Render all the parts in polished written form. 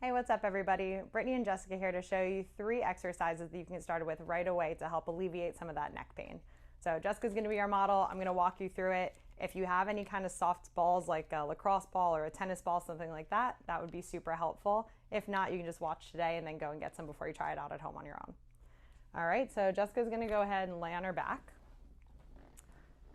Hey, what's up everybody? Brittany and Jessica here to show you 3 exercises that you can get started with right away to help alleviate some of that neck pain. So Jessica's going to be our model. I'm going to walk you through it. If you have any kind of soft balls like a lacrosse ball or a tennis ball, something like that, that would be super helpful. If not, you can just watch today and then go and get some before you try it out at home on your own. All right, so Jessica's going to go ahead and lay on her back.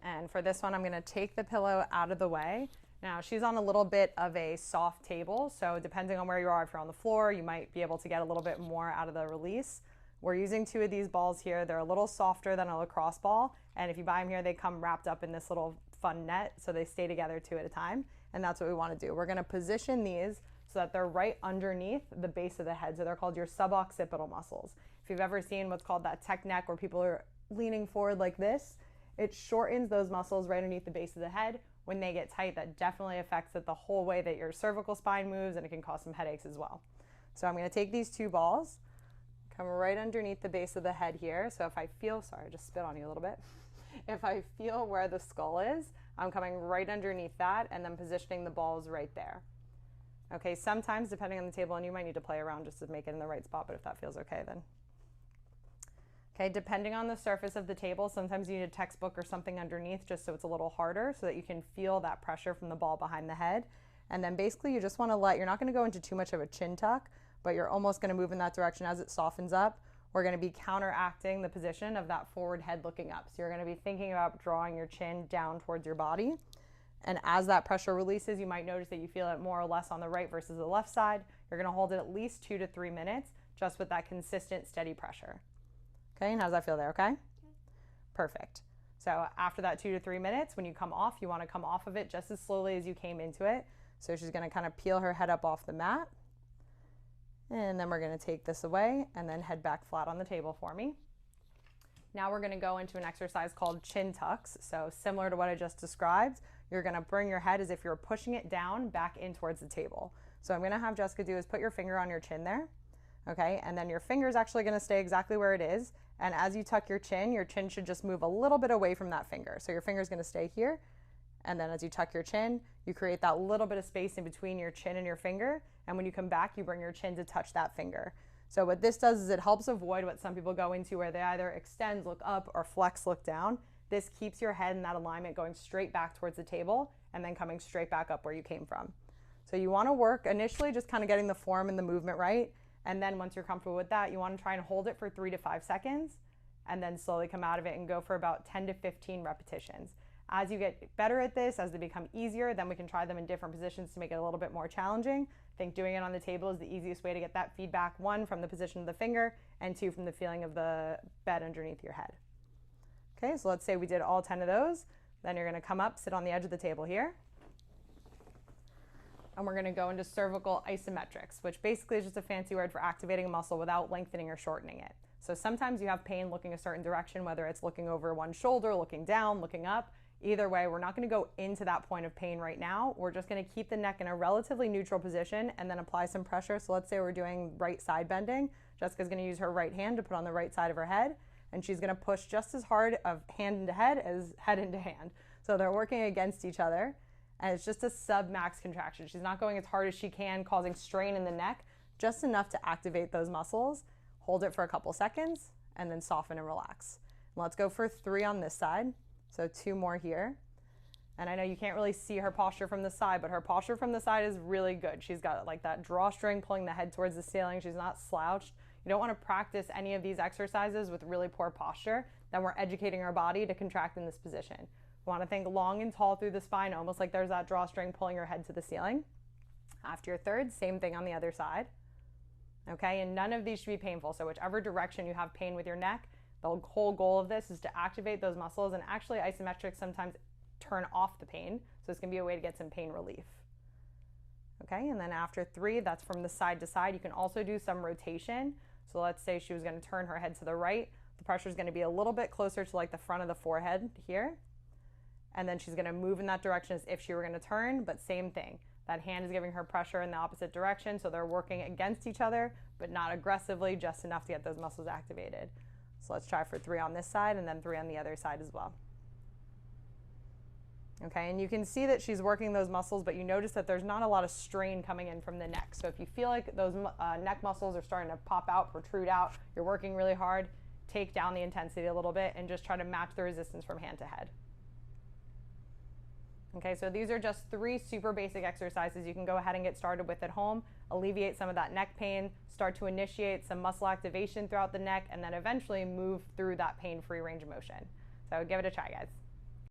And for this one, I'm going to take the pillow out of the way. Now, she's on a little bit of a soft table, so depending on where you are, if you're on the floor, you might be able to get a little bit more out of the release. We're using 2 of these balls here. They're a little softer than a lacrosse ball, and if you buy them here, they come wrapped up in this little fun net, so they stay together 2 at a time, and that's what we want to do. We're going to position these so that they're right underneath the base of the head, so they're called your suboccipital muscles. If you've ever seen what's called that tech neck where people are leaning forward like this, it shortens those muscles right underneath the base of the head. When they get tight, that definitely affects it the whole way that your cervical spine moves, and it can cause some headaches as well. So I'm going to take these 2 balls, come right underneath the base of the head here. So if I feel, sorry, I just spit on you a little bit. If I feel where the skull is, I'm coming right underneath that and then positioning the balls right there. Okay, sometimes depending on the table, and you might need to play around just to make it in the right spot, but if that feels okay, then. Okay, depending on the surface of the table, sometimes you need a textbook or something underneath just so it's a little harder so that you can feel that pressure from the ball behind the head. And then basically you just want to you're not going to go into too much of a chin tuck, but you're almost going to move in that direction as it softens up. We're going to be counteracting the position of that forward head looking up. So you're going to be thinking about drawing your chin down towards your body. And as that pressure releases, you might notice that you feel it more or less on the right versus the left side. You're going to hold it at least 2 to 3 minutes just with that consistent, steady pressure. Okay, and how does that feel there, okay? Perfect. So after that 2 to 3 minutes, when you come off, you want to come off of it just as slowly as you came into it. So she's going to kind of peel her head up off the mat. And then we're going to take this away and then head back flat on the table for me. Now we're going to go into an exercise called chin tucks. So similar to what I just described, you're going to bring your head as if you're pushing it down back in towards the table. So I'm going to have Jessica do is put your finger on your chin there. Okay, and then your finger is actually going to stay exactly where it is. And as you tuck your chin should just move a little bit away from that finger. So your finger is going to stay here. And then as you tuck your chin, you create that little bit of space in between your chin and your finger. And when you come back, you bring your chin to touch that finger. So what this does is it helps avoid what some people go into where they either extend, look up, or flex, look down. This keeps your head in that alignment going straight back towards the table and then coming straight back up where you came from. So you want to work initially just kind of getting the form and the movement right. And then once you're comfortable with that, you want to try and hold it for 3 to 5 seconds and then slowly come out of it and go for about 10 to 15 repetitions. As you get better at this, as they become easier, then we can try them in different positions to make it a little bit more challenging. I think doing it on the table is the easiest way to get that feedback, 1, from the position of the finger, and 2, from the feeling of the bed underneath your head. Okay, so let's say we did all 10 of those. Then you're going to come up, sit on the edge of the table here. And we're going to go into cervical isometrics, which basically is just a fancy word for activating a muscle without lengthening or shortening it. So sometimes you have pain looking a certain direction, whether it's looking over one shoulder, looking down, looking up. Either way, we're not going to go into that point of pain right now. We're just going to keep the neck in a relatively neutral position and then apply some pressure. So let's say we're doing right side bending. Jessica's going to use her right hand to put on the right side of her head, and she's going to push just as hard of hand into head as head into hand. So they're working against each other. And it's just a sub-max contraction. She's not going as hard as she can, causing strain in the neck, just enough to activate those muscles. Hold it for a couple seconds, and then soften and relax. And let's go for 3 on this side. So 2 more here. And I know you can't really see her posture from the side, but her posture from the side is really good. She's got like that drawstring pulling the head towards the ceiling. She's not slouched. You don't want to practice any of these exercises with really poor posture. Then we're educating our body to contract in this position. You want to think long and tall through the spine, almost like there's that drawstring pulling your head to the ceiling. After your third, same thing on the other side. Okay, and none of these should be painful. So whichever direction you have pain with your neck, the whole goal of this is to activate those muscles, and actually isometrics sometimes turn off the pain. So it's going to be a way to get some pain relief. Okay, and then after 3, that's from the side to side. You can also do some rotation. So let's say she was going to turn her head to the right. The pressure is going to be a little bit closer to like the front of the forehead here. And then she's going to move in that direction as if she were going to turn, but same thing. That hand is giving her pressure in the opposite direction, so they're working against each other, but not aggressively, just enough to get those muscles activated. So let's try for 3 on this side and then 3 on the other side as well. Okay, and you can see that she's working those muscles, but you notice that there's not a lot of strain coming in from the neck. So if you feel like those neck muscles are starting to pop out, protrude out, you're working really hard, take down the intensity a little bit and just try to match the resistance from hand to head. Okay, so these are just 3 super basic exercises you can go ahead and get started with at home, alleviate some of that neck pain, start to initiate some muscle activation throughout the neck, and then eventually move through that pain-free range of motion. So give it a try, guys.